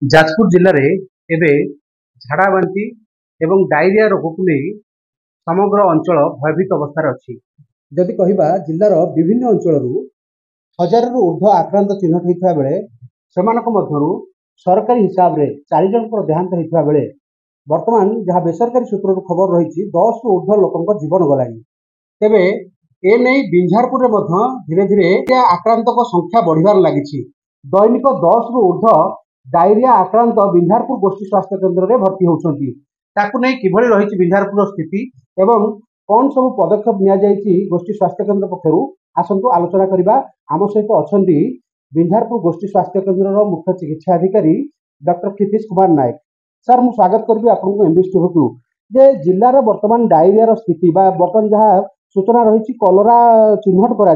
जाजपुर जिले में एवं झाड़ाबांति एवं डायरिया रोग को नहीं समग्र अंचल भयभीत अवस्था अच्छी। जदि कहवा जिलार विभिन्न अंचल हजार ऊर्ध्व आक्रांत चिन्हट होता बेले सरकारी हिसाब से 4 जन देहांत होता बेले वर्तमान जहाँ बेसरकारी सूत्र खबर रही 10 रु ऊर्ध्व लोक जीवन गलानी। तेबे एने बिंझारपुर में धीरे धीरे आक्रांत संख्या बढ़िबार लगी। दैनिक 10 रु ऊर्ध्व डायरिया आक्रांत बिंझारपुर गोष्ठी स्वास्थ्य केन्द्र में भर्ती होती किभली रही बिंझारपुर स्थिति एवं कौन सब पदक्षेप नि गोष्ठी स्वास्थ्य केन्द्र पक्षर आसतु आलोचना करवा। आम सहित अच्छा बिंझारपुर गोष्ठी स्वास्थ्य केन्द्र मुख्य चिकित्सा अधिकारी डॉक्टर क्षितिश कुमार नायक। सर मु स्वागत करी आपको एमबीसी टीवी को जे जिलार वर्तमान डायरिया स्थिति बर्तमान जहाँ सूचना रही कलरा चिन्हट कर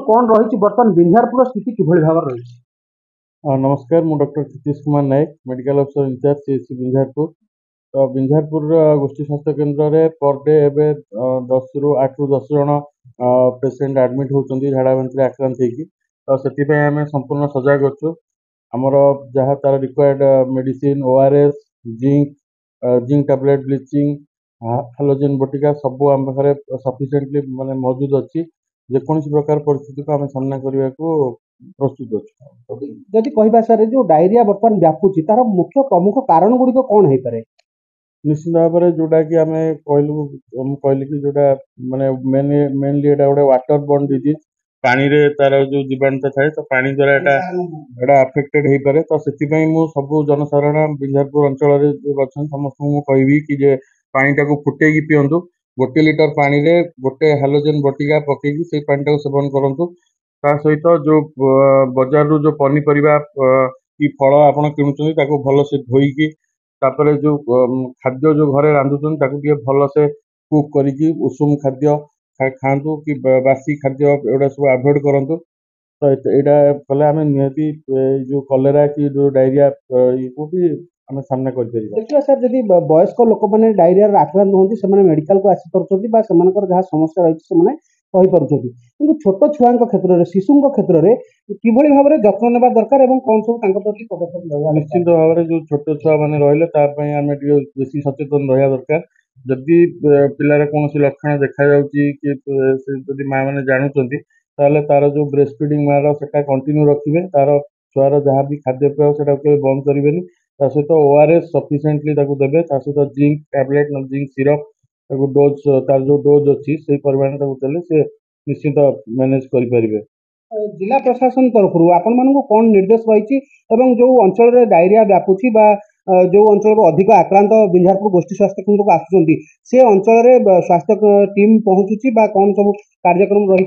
कौन रही बर्तमान बिंझारपुर स्थिति किभली भाव रही। नमस्कार, मु doctor Kshitish Kumar Nayak, medical officer in charge CHC Binjharpur. तो बिंझारपुर गोष्ठी स्वास्थ्य केन्द्र में पर डे एवं 8 रु 10 जन पेसेंट एडमिट होती झाड़ाबांति आक्रांत होगी। तो से आम संपूर्ण सजग अच्छु आमर जहाँ तार required medicine ORS zinc tablet bleaching halogen बटिका सब आम पाखे सफिशिएंटली माने मौजूद अच्छी। जेकोसी प्रकार परिस्थिति को आम सामना करने को प्रस्तुत अच्छे। जदि कहवा सर जो डायरिया बर्तमान व्यापुची तार मुख्य प्रमुख कारण गुड़िक कौन हो पारे। निश्चित भाव में जोटा कि आम कहली कि जोटा माने मेनली एटा गोटे वाटर बोर्न डिजीज पानी रे तार जो जीवाणुता थाए तो पानी द्वारा एटा अफेक्टेड हो पारे। तो से सब जनसाधारण बिंझारपुर अंचल अच्छा समस्त कहबी कि जे पानी टाक फुटे पिंतु 1 लिटर पानी रे गोटे हालोजेन बटिका पकईकि से पानी टाक सेवन करूँ। ता सहित जो बजार रू जो पनीपरिया कि फल आपड़ किणुचंती भल से धोईकी तापर जो खाद्य जो घरे रांधुचंती ताकू भल से कुक करिकी उषुम खाद्य खातु कि बासी खाद्य एगुड़ा सब अवॉइड करंतु। तो यहाँ कले आम निहती जो कलेरा कि जो डायरिया को भी आम सामना कर देखिए सर जदि वयस्क लोक मैंने डायरिया आक्रांत होती से मेडिकल को आसीपार जहाँ समस्या रही कि छोट छुआ क्षेत्र में शिशु क्षेत्र में किभली भाव में जत्न नेबा दरकार एवं कौन सब पदक्षेप। निश्चित भाव में जो छोट छुआ मैंने रही आम बेसी सचेतन रहा दरकार। जदि पिलार कौन लक्षण देखा जाती माँ मैंने जानुंट तार जो ब्रेस्ट फीडिंग मार से कंटिन्यू रखिए तार छुआर जहाँ भी खाद्यपेय से बंद करेंगे। सहित ओआरएस सफिशिएंटली देवे सहित zinc tablet zinc syrup dose तार जो डोज अच्छी से परिमाण देले से निश्चित मैनेज करें। जिला प्रशासन तरफ आपण मानक कौन निर्देश रही जो अंचल में डायरिया व्यापुची जो अंचल अधिक आक्रांत बिंझारपुर गोष्ठी स्वास्थ्य केन्द्र को आसुचंती से अंचल में स्वास्थ्य टीम पहुंचुची कौन सब कार्यक्रम रही।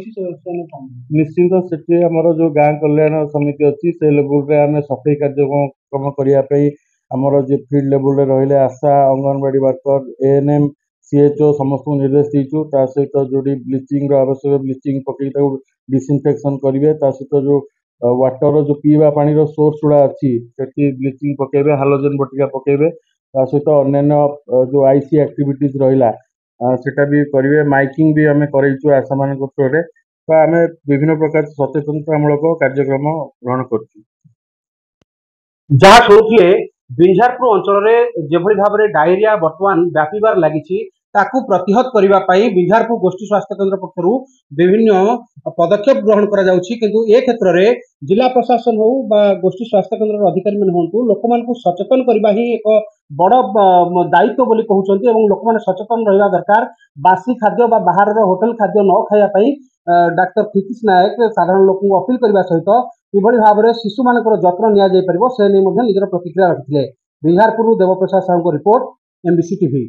निश्चित से आमर जो गाँ कल्याण समिति अच्छी से लेवल रे आम सफाई कार्यक्रम करने आमर जो फील्ड लेवल रे रहिले आशा अंगनवाड़ी वर्कर एएनएम सीएचओ समस्त निर्देश दीचु। सहित जो ब्लीचिंग आवश्यक ब्लीचिंग पकई डिसइनफेक्शन करेंगे। सहित जो वाटर जो पीवा पानी सोर्स गुड़ा अच्छी से ब्लीचिंग पकेबे हालोजेन बटिका पकेबे। सहित अन्य जो आईसी एक्टिविटीज रहा सेटा भी करेंगे। माइकिंग भी आम करेचु आशा मान थ्रू। तो आम विभिन्न प्रकार सचेतनतामूलक कार्यक्रम ग्रहण कर जहाँ शुणुते बिंझारपुर अंचल में जेभली भाव में डायरिया बर्तमान व्यापार लगी प्रतिहत करने बिंझारपुर गोष्ठी स्वास्थ्य केन्द्र पक्षर विभिन्न पदक्षेप ग्रहण किंतु ए क्षेत्र में जिला प्रशासन हो गोष्ठी स्वास्थ्य केन्द्र अधिकारी मैंने हूँ लोक सचेतन करने ही एक बड़ दायित्व बोली कहते लोक मैंने सचेतन रहा दरकार। बासी खाद्य बाहर होटेल खाद्य न खायापी डाक्टर क्षितिश नायक साधारण लोक अपील करने सहित किभली भाव में शिशु मान जत्न नि से निजर प्रतिक्रिया रखिले। Biharpur Debaprasad Sahu report MBC TV.